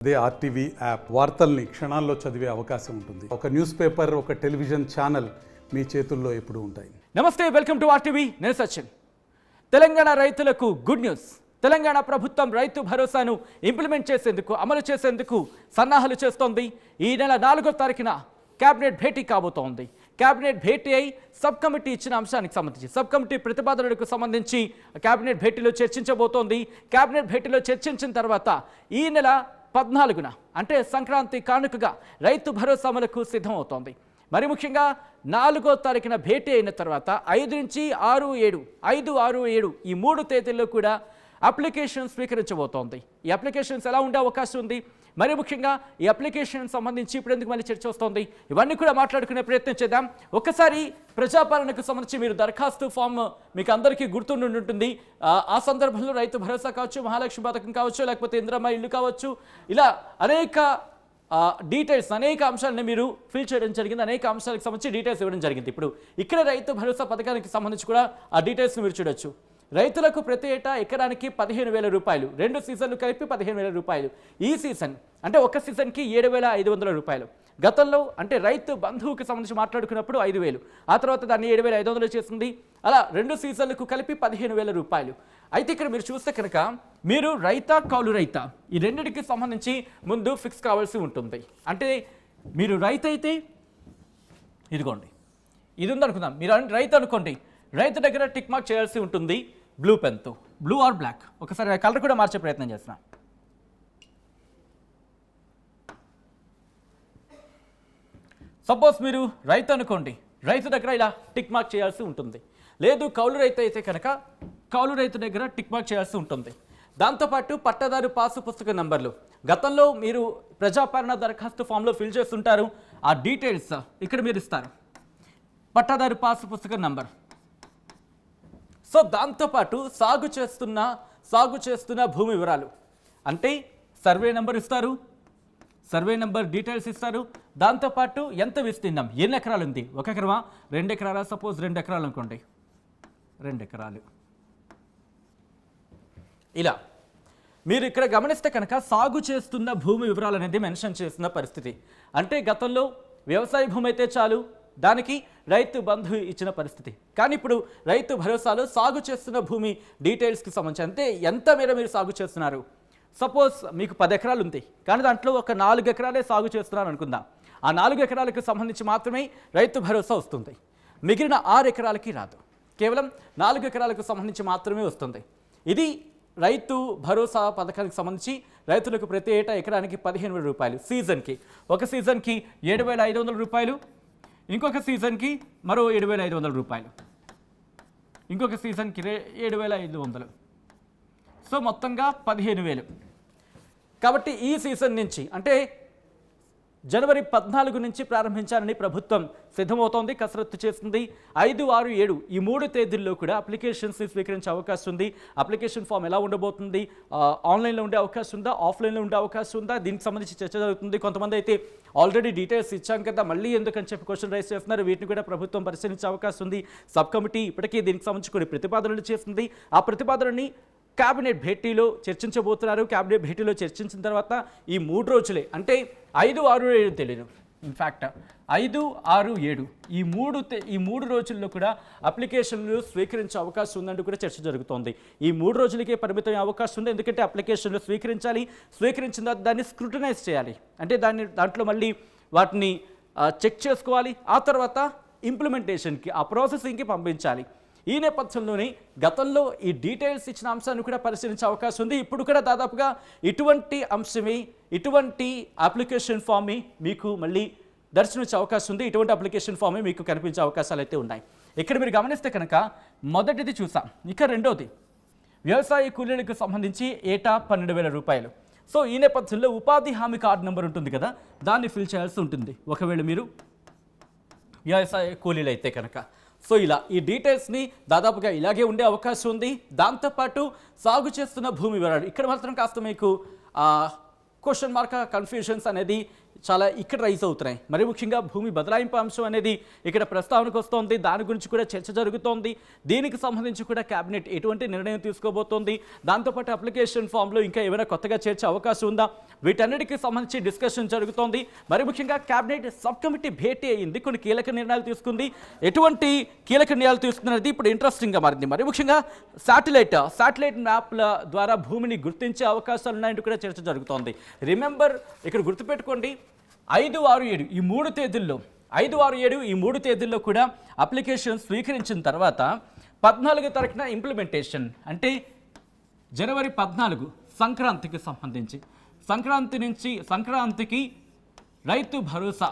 అదే RTV app వార్తల్ని క్షణాల్లో చదివే అవకాశం ఉంటుంది. ఒక న్యూస్ పేపర్, ఒక టెలివిజన్ ఛానల్ మీ చేతుల్లో ఎప్పుడూ ఉంటాయి. నమస్తే, వెల్కమ్ టు ఆర్టీవీ. నేను సచిన్. తెలంగాణ రైతులకు గుడ్ న్యూస్. తెలంగాణ ప్రభుత్వం రైతు భరోసాను ఇంప్లిమెంట్ చేసేందుకు, అమలు చేసేందుకు సన్నాహాలు చేస్తోంది. ఈ నెల 4వ తారీఖున కేబినెట్ భేటీ కాబోతోంది. కేబినెట్ భేటీ అయి సబ్ కమిటీ ఇచ్చిన అంశానికి సంబంధించి, సబ్ కమిటీ ప్రతిపాదనలకు సంబంధించి కేబినెట్ భేటీలో చర్చించబోతోంది. కేబినెట్ భేటీలో చర్చించిన తర్వాత ఈ నెల 14న అంటే సంక్రాంతి కానుకగా రైతు భరోసా అమలుకు సిద్ధమవుతోంది. మరి ముఖ్యంగా 4వ తారీఖున భేటీ అయిన తర్వాత 5 నుంచి 6, 7 ఈ 3 తేదీల్లో కూడా అప్లికేషన్ స్వీకరించబోతోంది. ఈ అప్లికేషన్స్ ఎలా ఉండే అవకాశం ఉంది, మరి ముఖ్యంగా ఈ అప్లికేషన్ సంబంధించి ఇప్పుడు ఎందుకు మళ్ళీ చర్చ వస్తోంది, ఇవన్నీ కూడా మాట్లాడుకునే ప్రయత్నం చేద్దాం. ఒక్కసారి ప్రజాపాలనకు సంబంధించి మీరు దరఖాస్తు ఫామ్ మీకు అందరికీ గుర్తుంటుంది. ఆ సందర్భంలో రైతు భరోసా కావచ్చు, మహాలక్ష్మి పథకం కావచ్చు, లేకపోతే ఇందిరమ్మ ఇల్లు కావచ్చు, ఇలా అనేక డీటెయిల్స్, అనేక అంశాలను మీరు ఫిల్ చేయడం జరిగింది. అనేక అంశాలకు సంబంధించి డీటెయిల్స్ ఇవ్వడం జరిగింది. ఇప్పుడు ఇక్కడ రైతు భరోసా పథకానికి సంబంధించి కూడా ఆ డీటెయిల్స్ని మీరు చూడొచ్చు. రైతులకు ప్రతి ఏటా ఎకరానికి 15,000 రూపాయలు, 2 సీజన్లు కలిపి 15,000 రూపాయలు. ఈ సీజన్ అంటే ఒక సీజన్కి 7,500 రూపాయలు. గతంలో అంటే రైతు బంధువుకి సంబంధించి మాట్లాడుకున్నప్పుడు 5,000, ఆ తర్వాత దాన్ని 7,500 చేసింది. అలా 2 సీజన్లకు కలిపి 15,000 రూపాయలు. అయితే ఇక్కడ మీరు చూస్తే కనుక మీరు రైతా కౌలు రైతా ఈ రెండింటికి సంబంధించి ముందు ఫిక్స్ కావాల్సి ఉంటుంది. అంటే మీరు రైతు అయితే ఇదిగోండి, ఇది ఉందనుకుందాం, మీరు రైతు అనుకోండి, రైతు దగ్గర టిక్ మార్క్ చేయాల్సి ఉంటుంది బ్లూ పెన్తో, బ్లూ ఆర్ బ్లాక్. ఒకసారి కలర్ కూడా మార్చే ప్రయత్నం చేస్తున్నా. సపోజ్ మీరు రైతు అనుకోండి, రైతు దగ్గర ఇలా టిక్ మార్క్ చేయాల్సి ఉంటుంది. లేదు కౌలు రైతు అయితే కనుక కౌలు రైతు దగ్గర టిక్ మార్క్ చేయాల్సి ఉంటుంది. దాంతోపాటు పట్టదారు పాసు పుస్తక నంబర్లు, గతంలో మీరు ప్రజాపాలన దరఖాస్తు ఫామ్లో ఫిల్ చేస్తుంటారు, ఆ డీటెయిల్స్ ఇక్కడ మీరు ఇస్తారు, పట్టదారు పాసు పుస్తక నంబర్. సో దాంతోపాటు సాగు చేస్తున్న భూమి వివరాలు, అంటే సర్వే నెంబర్ ఇస్తారు, సర్వే నెంబర్ డీటెయిల్స్ ఇస్తారు. దాంతోపాటు ఎంత విస్తీర్ణం, ఎన్ని ఎకరాలు ఉంది, 1 ఎకరమా 2 ఎకరాలా, సపోజ్ 2 ఎకరాలు అనుకోండి, 2 ఎకరాలు. ఇలా మీరు ఇక్కడ గమనిస్తే కనుక సాగు చేస్తున్న భూమి వివరాలు అనేది మెన్షన్ చేస్తున్న పరిస్థితి. అంటే గతంలో వ్యవసాయ భూమి అయితే చాలు, దానికి రైతు బంధు ఇచ్చిన పరిస్థితి. కానీ ఇప్పుడు రైతు భరోసాలో సాగు చేస్తున్న భూమి డీటెయిల్స్కి సంబంధించి, అంటే ఎంత మేర మీరు సాగు చేస్తున్నారు. సపోజ్ మీకు 10 ఎకరాలు ఉంది, కానీ దాంట్లో ఒక 4 ఎకరాలే సాగు చేస్తున్నారు అనుకుందాం. ఆ 4 ఎకరాలకు సంబంధించి మాత్రమే రైతు భరోసా వస్తుంది. మిగిలిన 6 ఎకరాలకి రాదు, కేవలం 4 ఎకరాలకు సంబంధించి మాత్రమే వస్తుంది. ఇది రైతు భరోసా పథకానికి సంబంధించి రైతులకు ప్రతి ఏటా ఎకరానికి 15,000 రూపాయలు. సీజన్కి ఒక సీజన్కి 7,500 రూపాయలు, ఇంకొక సీజన్కి మరో 7,500 రూపాయలు, ఇంకొక సీజన్కి 7,500. సో మొత్తంగా 15,000. కాబట్టి ఈ సీజన్ నుంచి అంటే జనవరి 14 నుంచి ప్రారంభించాలని ప్రభుత్వం సిద్ధమవుతోంది, కసరత్తు చేస్తుంది. 5, 6, 7 ఈ 3 తేదీల్లో కూడా అప్లికేషన్స్ని స్వీకరించే అవకాశం ఉంది. అప్లికేషన్ ఫామ్ ఎలా ఉండబోతుంది, ఆన్లైన్లో ఉండే అవకాశం ఉందా, ఆఫ్లైన్లో ఉండే అవకాశం ఉందా, దీనికి సంబంధించి చర్చ జరుగుతుంది. కొంతమంది అయితే ఆల్రెడీ డీటెయిల్స్ ఇచ్చాం కదా, మళ్ళీ ఎందుకని చెప్పి క్వశ్చన్ రైజ్ చేస్తున్నారు. వీటిని కూడా ప్రభుత్వం పరిశీలించే అవకాశం ఉంది. సబ్ కమిటీ ఇప్పటికీ దీనికి సంబంధించి కొన్ని ప్రతిపాదనలు చేస్తుంది. ఆ ప్రతిపాదనని కేబినెట్ భేటీలో చర్చించబోతున్నారు. కేబినెట్ భేటీలో చర్చించిన తర్వాత ఈ 3 రోజులే, అంటే 5, 6, 7 తెలియదు, ఇన్ఫ్యాక్ట్ 5, 6, 7 ఈ 3 రోజుల్లో కూడా అప్లికేషన్లు స్వీకరించే అవకాశం ఉందంటూ కూడా చర్చ జరుగుతోంది. ఈ 3 రోజులకే పరిమితం అవకాశం ఉంది. ఎందుకంటే అప్లికేషన్లు స్వీకరించాలి, స్వీకరించిన తర్వాత దాన్ని స్క్రూటనైజ్ చేయాలి, అంటే దాంట్లో మళ్ళీ వాటిని చెక్ చేసుకోవాలి, ఆ తర్వాత ఇంప్లిమెంటేషన్కి, ఆ ప్రాసెసింగ్కి పంపించాలి. ఈ నేపథ్యంలోనే గతంలో ఈ డీటెయిల్స్ ఇచ్చిన అంశాన్ని కూడా పరిశీలించే అవకాశం ఉంది. ఇప్పుడు కూడా దాదాపుగా ఇటువంటి అంశమే, ఇటువంటి అప్లికేషన్ ఫామ్ మీకు మళ్ళీ దర్శనమిచ్చే అవకాశం ఉంది. ఇటువంటి అప్లికేషన్ ఫామ్ మీకు కనిపించే అవకాశాలు అయితే ఉన్నాయి. ఇక్కడ మీరు గమనిస్తే కనుక మొదటిది చూసాం, ఇక రెండోది వ్యవసాయ కూలీలకు సంబంధించి ఏటా 12,000 రూపాయలు. సో ఈ నేపథ్యంలో ఉపాధి హామీ కార్డు నెంబర్ ఉంటుంది కదా, దాన్ని ఫిల్ చేయాల్సి ఉంటుంది ఒకవేళ మీరు వ్యవసాయ కూలీలు అయితే కనుక. సో ఇలా ఈ డీటెయిల్స్ని దాదాపుగా ఇలాగే ఉండే అవకాశం ఉంది. దాంతోపాటు సాగు చేస్తున్న భూమి వివరాలు, ఇక్కడ మాత్రం కాస్త మీకు క్వశ్చన్ మార్క్, కన్ఫ్యూషన్స్ అనేది చాలా ఇక్కడ రైజ్ అవుతున్నాయి. మరి ముఖ్యంగా భూమి బదలాయింపు అంశం అనేది ఇక్కడ ప్రస్తావనకు వస్తోంది. దాని గురించి కూడా చర్చ జరుగుతోంది. దీనికి సంబంధించి కూడా కేబినెట్ ఎటువంటి నిర్ణయం తీసుకోబోతోంది, దాంతోపాటు అప్లికేషన్ ఫామ్లో ఇంకా ఏమైనా కొత్తగా చేర్చే అవకాశం ఉందా, వీటన్నిటికీ సంబంధించి డిస్కషన్ జరుగుతోంది. మరి ముఖ్యంగా కేబినెట్ సబ్ కమిటీ భేటీ అయ్యింది, కొన్ని కీలక నిర్ణయాలు తీసుకుంది. ఎటువంటి కీలక నిర్ణయాలు తీసుకున్నది ఇప్పుడు ఇంట్రెస్టింగ్గా మారింది. మరి ముఖ్యంగా శాటిలైట్ మ్యాప్ల ద్వారా భూమిని గుర్తించే అవకాశాలు ఉన్నాయంటూ కూడా చర్చ జరుగుతోంది. రిమెంబర్, ఇక్కడ గుర్తుపెట్టుకోండి, 5, 6, 7 ఈ 3 తేదీల్లో 5, 6, 7 ఈ 3 తేదీల్లో కూడా అప్లికేషన్ స్వీకరించిన తర్వాత 14 తారీఖున ఇంప్లిమెంటేషన్, అంటే జనవరి 14 సంక్రాంతికి సంబంధించి సంక్రాంతికి రైతు భరోసా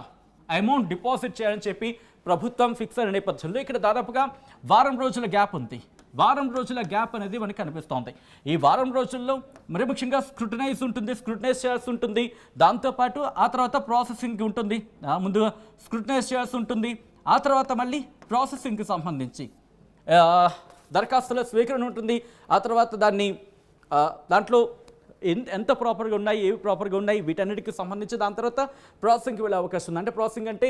అమౌంట్ డిపాజిట్ చేయాలని చెప్పి ప్రభుత్వం ఫిక్స్ అయిన నేపథ్యంలో ఇక్కడ దాదాపుగా వారం రోజుల గ్యాప్ ఉంది. వారం రోజుల గ్యాప్ అనేది మనకి కనిపిస్తోంది. ఈ వారం రోజుల్లో మరి ముఖ్యంగా స్క్రూటనైజ్ చేయాల్సి ఉంటుంది. దాంతోపాటు ఆ తర్వాత ప్రాసెసింగ్ ఉంటుంది. ముందు స్క్రూటనైజ్ చేయాల్సి ఉంటుంది. ఆ తర్వాత మళ్ళీ ప్రాసెసింగ్కి సంబంధించి దరఖాస్తుల స్వీకరణ ఉంటుంది. ఆ తర్వాత దాంట్లో ఎంత ప్రాపర్గా ఉన్నాయి, ఏవి ప్రాపర్గా ఉన్నాయి, వీటన్నిటికి సంబంధించి దాని తర్వాత ప్రాసెసింగ్కి వెళ్ళే అవకాశం ఉంది. అంటే ప్రాసెసింగ్ అంటే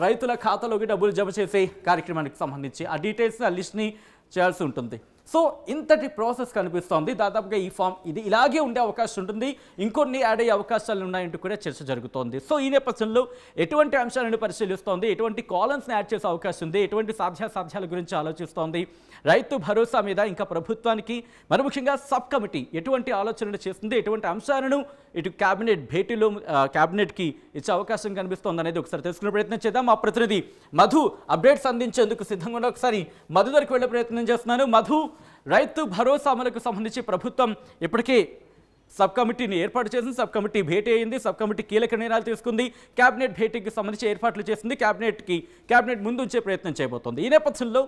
రైతుల ఖాతాలోకి డబ్బులు జమ చేసే కార్యక్రమానికి సంబంధించి ఆ డీటెయిల్స్, ఆ లిస్ట్ని చేయాల్సి ఉంటుంది. సో ఇంతటి ప్రాసెస్ కనిపిస్తోంది. దాదాపుగా ఈ ఫామ్ ఇది ఇలాగే ఉండే అవకాశం ఉంటుంది. ఇంకొన్ని యాడ్ అయ్యే అవకాశాలు ఉన్నాయంటూ కూడా చర్చ జరుగుతోంది. సో ఈ నేపథ్యంలో ఎటువంటి అంశాలను పరిశీలిస్తోంది, ఎటువంటి కాలమ్స్ని యాడ్ చేసే అవకాశం ఉంది, ఎటువంటి సాధ్యాసాధ్యాల గురించి ఆలోచిస్తోంది, రైతు భరోసా మీద ఇంకా ప్రభుత్వానికి మరి ముఖ్యంగా సబ్ కమిటీ ఎటువంటి ఆలోచనలు చేస్తుంది, ఎటువంటి అంశాలను ఇటు క్యాబినెట్కి ఇచ్చే అవకాశం కనిపిస్తోంది అనేది ఒకసారి తెలుసుకునే ప్రయత్నం చేద్దాం. మా ప్రతినిధి మధు అప్డేట్స్ అందించేందుకు సిద్ధంగా ఉన్న ఒకసారి మధు దగ్గరికి వెళ్ళే ప్రయత్నం చేస్తున్నాను. మధు, రైతు భరోసా అమలుకు సంబంధించి ప్రభుత్వం ఇప్పటికే సబ్ కమిటీని ఏర్పాటు చేసింది. సబ్ కమిటీ భేటీ అయింది. సబ్ కమిటీ కీలక నిర్ణయాలు తీసుకుంది. కేబినెట్ భేటీకి సంబంధించి ఏర్పాట్లు చేసింది. కేబినెట్ ముందు ఉంచే ప్రయత్నం చేయబోతోంది. ఈ నేపథ్యంలో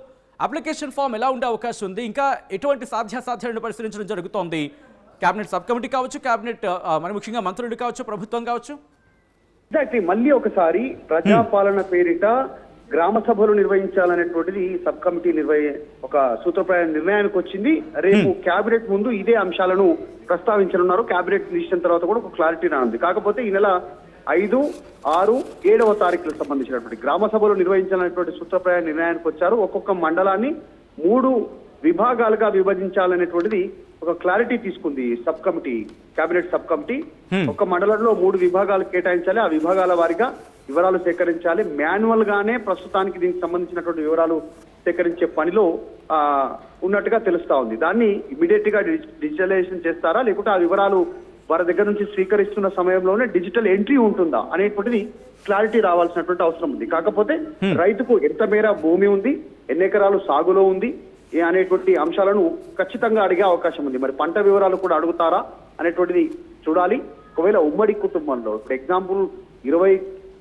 అప్లికేషన్ ఫామ్ ఎలా ఉండే అవకాశం ఉంది, ఇంకా ఎటువంటి సాధ్యాసాధ్యాలను పరిశీలించడం జరుగుతోంది కేబినెట్ సబ్ కమిటీ కావచ్చు, కేబినెట్ మరి ముఖ్యంగా మంత్రులు కావచ్చు, ప్రభుత్వం కావచ్చు? ఎగ్జాక్ట్లీ, మళ్ళీ ఒకసారి ప్రజాపాలన పేరిట గ్రామ సభలు నిర్వహించాలనేటువంటిది సబ్ కమిటీ ఒక సూత్రప్రాయ నిర్ణయానికి వచ్చింది. రేపు కేబినెట్ ముందు ఇదే అంశాలను ప్రస్తావించనున్నారు. కేబినెట్ ఇచ్చిన తర్వాత కూడా ఒక క్లారిటీ రానుంది. కాకపోతే ఈ నెల 5, 6, 7వ తారీఖులకు సంబంధించినటువంటి గ్రామ సభలు నిర్వహించాలనేటువంటి సూత్రప్రాయ నిర్ణయానికి వచ్చారు. ఒక్కొక్క మండలాన్ని 3 విభాగాలుగా విభజించాలనేటువంటిది ఒక క్లారిటీ తీసుకుంది sub committee, cabinet sub committee. ఒక మండలంలో 3 విభాగాలు కేటాయించాలి. ఆ విభాగాల వారీగా వివరాలు సేకరించాలి. మాన్యువల్ గానే ప్రస్తుతానికి దీనికి సంబంధించినటువంటి వివరాలు సేకరించే పనిలో ఉన్నట్టుగా తెలుస్తా ఉంది. దాన్ని ఇమీడియట్ గా డిజిటలైజేషన్ చేస్తారా, లేకుంటే ఆ వివరాలు వారి దగ్గర నుంచి స్వీకరిస్తున్న సమయంలోనే డిజిటల్ ఎంట్రీ ఉంటుందా అనేటువంటిది క్లారిటీ రావాల్సినటువంటి అవసరం ఉంది. కాకపోతే రైతుకు ఎంత మేర భూమి ఉంది, ఎన్ని ఎకరాలు సాగులో ఉంది అనేటువంటి అంశాలను ఖచ్చితంగా అడిగే అవకాశం ఉంది. మరి పంట వివరాలు కూడా అడుగుతారా అనేటువంటిది చూడాలి. ఒకవేళ ఉమ్మడి కుటుంబంలో ఫర్ ఎగ్జాంపుల్ 20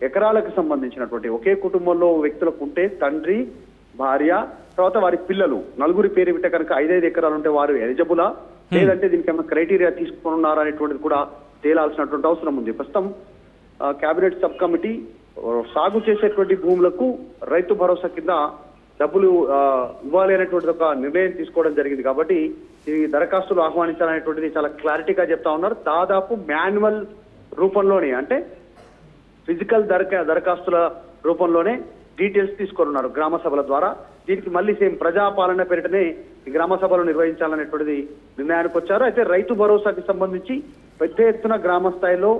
ఎకరాలకు సంబంధించినటువంటి ఒకే కుటుంబంలో వ్యక్తులకు ఉంటే తండ్రి, భార్య, తర్వాత వారి పిల్లలు 4 పేరు వింటే కనుక 5 ఎకరాలు ఉంటే వారు ఎలిజిబులా, లేదంటే దీనికి ఏమైనా క్రైటీరియా తీసుకున్నారా అనేటువంటిది కూడా తేలాల్సినటువంటి అవసరం ఉంది. ప్రస్తుతం కేబినెట్ సబ్ కమిటీ సాగు చేసేటువంటి భూములకు రైతు భరోసా కింద డబ్బులు ఇవ్వాలి అనేటువంటిది ఒక నిర్ణయం తీసుకోవడం జరిగింది. కాబట్టి ఈ దరఖాస్తులు ఆహ్వానించాలనేటువంటిది చాలా క్లారిటీగా చెప్తా ఉన్నారు. దాదాపు మాన్యువల్ రూపంలోనే, అంటే ఫిజికల్ దరఖాస్తుల రూపంలోనే డీటెయిల్స్ తీసుకున్నారు గ్రామ సభల ద్వారా. దీనికి మళ్ళీ సేమ్ ప్రజాపాలన పేరిటనే ఈ గ్రామ సభలు నిర్వహించాలనేటువంటిది నిర్ణయానికి వచ్చారు. అయితే రైతు భరోసాకి సంబంధించి పెద్ద ఎత్తున గ్రామ స్థాయిలో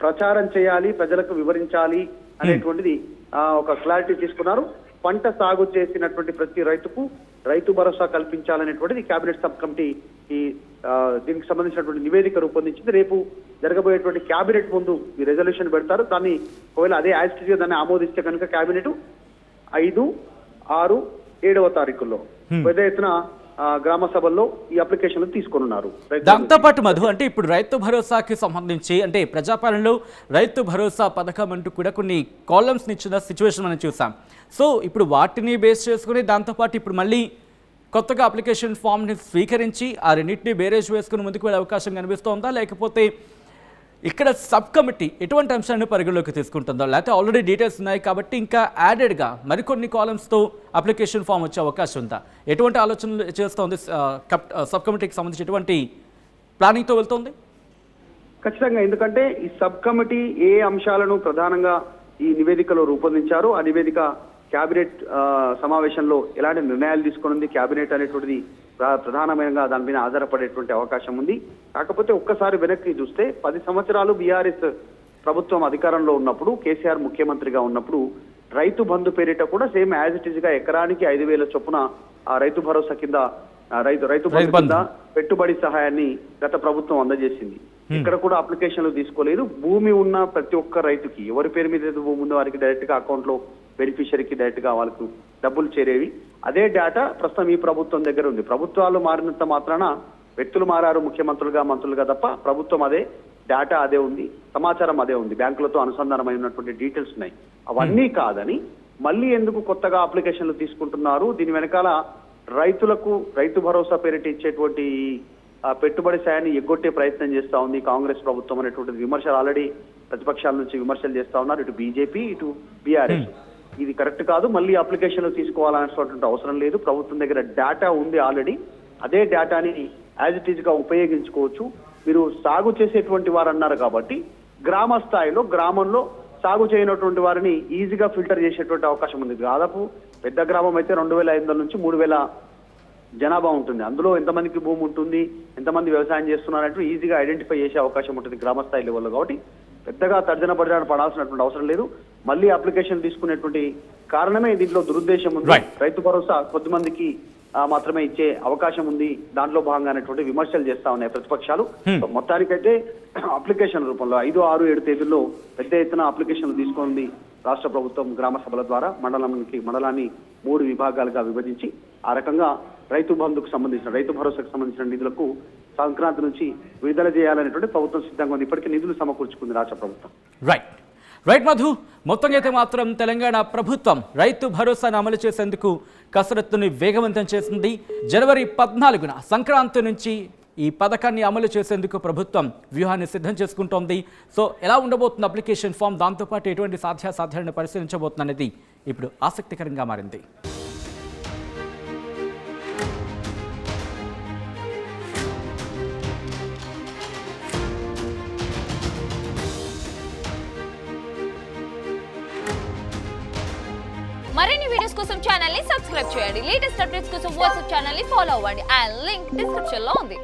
ప్రచారం చేయాలి, ప్రజలకు వివరించాలి అనేటువంటిది ఒక క్లారిటీ తీసుకున్నారు. పంట సాగు చేసినటువంటి ప్రతి రైతుకు Rythu Bharosa కల్పించాలనేటువంటిది cabinet sub committee దీనికి సంబంధించినటువంటి నివేదిక రూపొందించింది. రేపు జరగబోయేటువంటి కేబినెట్ ముందు ఈ రెజల్యూషన్ పెడతారు. దాన్ని ఒకవేళ అదే యాజిటీగా దాన్ని ఆమోదిస్తే కనుక కేబినెట్ 5, 6, 7వ తారీఖుల్లో పెద్ద ఎత్తున గ్రామ సభల్లో ఈ అప్లికేషన్లు తీసుకొనున్నారు. దాంతో పాటు మధు, అంటే ఇప్పుడు రైతు భరోసాకి సంబంధించి అంటే ప్రజాపాలనలో రైతు భరోసా పథకం అంటూ కూడా కొన్ని కాలమ్స్ని ఇచ్చిన సిచ్యువేషన్ మనం చూసాం. సో ఇప్పుడు వాటిని బేస్ చేసుకుని దాంతోపాటు ఇప్పుడు మళ్ళీ కొత్తగా అప్లికేషన్ ఫామ్ని స్వీకరించి ఆ రెండింటినీ బేరేజ్ వేసుకుని ముందుకు వెళ్ళే అవకాశం కనిపిస్తోందా, లేకపోతే ఇక్కడ సబ్ కమిటీ ఎటువంటి అంశాలను పరిగణలోకి తీసుకుంటుందో, లేకపోతే ఆల్రెడీ డీటెయిల్స్ ఉన్నాయి కాబట్టి ఇంకా యాడెడ్గా మరికొన్ని కాలమ్స్తో అప్లికేషన్ ఫామ్ వచ్చే అవకాశం ఉందా? ఎటువంటి ఆలోచనలు చేస్తోంది సబ్ కమిటీకి సంబంధించి, ఎటువంటి ప్లానింగ్తో వెళ్తోంది? ఖచ్చితంగా, ఎందుకంటే ఈ సబ్ కమిటీ ఏ అంశాలను ప్రధానంగా ఈ నివేదికలో రూపొందించారో ఆ నివేదిక కేబినెట్ సమావేశంలో ఎలాంటి నిర్ణయాలు తీసుకుని కేబినెట్ అనేటువంటిది ప్రధానమైన దాని మీద ఆధారపడేటువంటి అవకాశం ఉంది. కాకపోతే ఒక్కసారి వెనక్కి చూస్తే 10 సంవత్సరాలు బీఆర్ఎస్ ప్రభుత్వం అధికారంలో ఉన్నప్పుడు, కేసీఆర్ ముఖ్యమంత్రిగా ఉన్నప్పుడు రైతు బంధు పేరిట కూడా సేమ్ యాజ్ ఇట్ ఈజ్ గా ఎకరానికి 5,000 చొప్పున ఆ రైతు భరోసా కింద రైతు బంధు కింద పెట్టుబడి సహాయాన్ని గత ప్రభుత్వం అందజేసింది. ఇక్కడ కూడా అప్లికేషన్లు తీసుకోలేదు. భూమి ఉన్న ప్రతి ఒక్క రైతుకి, ఎవరి పేరు మీద ఏదో భూమి ఉందో వారికి డైరెక్ట్ గా అకౌంట్ లో బెనిఫిషరీకి డైరెక్ట్ గా వాళ్ళకు డబ్బులు చేరేవి. అదే డేటా ప్రస్తుతం ఈ ప్రభుత్వం దగ్గర ఉంది. ప్రభుత్వాలు మారినంత మాత్రాన వ్యక్తులు మారారు, ముఖ్యమంత్రులుగా మంత్రులుగా తప్ప ప్రభుత్వం అదే, డేటా అదే ఉంది, సమాచారం అదే ఉంది, బ్యాంకులతో అనుసంధానమై ఉన్నటువంటి డీటెయిల్స్ ఉన్నాయి. అవన్నీ కాదని మళ్ళీ ఎందుకు కొత్తగా అప్లికేషన్లు తీసుకుంటున్నారు? దీని వెనకాల రైతులకు రైతు భరోసా పేరిట ఇచ్చేటువంటి పెట్టుబడి సాయాన్ని ఎగ్గొట్టే ప్రయత్నం చేస్తా ఉంది కాంగ్రెస్ ప్రభుత్వం అనేటువంటి విమర్శలు ఆల్రెడీ ప్రతిపక్షాల నుంచి విమర్శలు చేస్తా ఉన్నారు, ఇటు బీజేపీ ఇటు బీఆర్ఎస్. ఇది కరెక్ట్ కాదు, మళ్ళీ అప్లికేషన్లు తీసుకోవాలనేటువంటి అవసరం లేదు. ప్రభుత్వం దగ్గర డేటా ఉంది ఆల్రెడీ, అదే డేటాని యాజ్ ఇట్ ఈజ్ గా ఉపయోగించుకోవచ్చు. మీరు సాగు చేసేటువంటి వారు అన్నారు కాబట్టి గ్రామ స్థాయిలో, గ్రామంలో సాగు చేయనటువంటి వారిని ఈజీగా ఫిల్టర్ చేసేటువంటి అవకాశం ఉంది. దాదాపు పెద్ద గ్రామం అయితే 2,500 నుంచి 3,000 జనాభా ఉంటుంది. అందులో ఎంతమందికి భూమి ఉంటుంది, ఎంతమంది వ్యవసాయం చేస్తున్నారంటూ ఈజీగా ఐడెంటిఫై చేసే అవకాశం ఉంటుంది గ్రామ స్థాయి లెవెల్లో. కాబట్టి పెద్దగా తర్జన భర్జన పడాల్సినటువంటి అవసరం లేదు. మళ్ళీ అప్లికేషన్ తీసుకునేటువంటి కారణమే దీంట్లో దురుద్దేశం ఉంది. రైతు భరోసా కొద్దిమందికి మాత్రమే ఇచ్చే అవకాశం ఉంది, దాంట్లో భాగంగా అనేటువంటి విమర్శలు చేస్తా ఉన్నాయి ప్రతిపక్షాలు. మొత్తానికైతే అప్లికేషన్ రూపంలో 5, 6, 7 తేదీల్లో పెద్ద ఎత్తున అప్లికేషన్లు తీసుకుంది రాష్ట్ర ప్రభుత్వం. గ్రామ సభల ద్వారా మండలాన్ని 3 విభాగాలుగా విభజించి ఆ రకంగా రైతు బంధుకు సంబంధించిన, రైతు భరోసాకు సంబంధించిన నిధులకు సంక్రాంతి నుంచి విడుదల చేయాలనేటువంటి ప్రభుత్వం సిద్ధంగా ఉంది. ఇప్పటికే నిధులు సమకూర్చుకుంది రాష్ట్ర ప్రభుత్వం. రైట్ మధు, మొత్తంగా అయితే మాత్రం తెలంగాణ ప్రభుత్వం రైతు భరోసాను అమలు చేసేందుకు కసరత్తుని వేగవంతం చేసింది. జనవరి 14న సంక్రాంతి నుంచి ఈ పథకాన్ని అమలు చేసేందుకు ప్రభుత్వం వ్యూహాన్ని సిద్ధం చేసుకుంటోంది. సో ఎలా ఉండబోతుంది అప్లికేషన్ ఫామ్, దాంతోపాటు ఎటువంటి సాధ్యాసాధ్యాలను పరిశీలించబోతుంది అనేది ఇప్పుడు ఆసక్తికరంగా మారింది. మరిన్ని వీడియోస్ కోసం ఛానల్ ని సబ్స్క్రైబ్ చేయండి. లేటెస్ట్ అప్డేట్స్ కోసం వాట్సాప్ ఛానల్ ని ఫాలో అవ్వండి. అండ్ లింక్ డిస్క్రిప్షన్ లో ఉంది.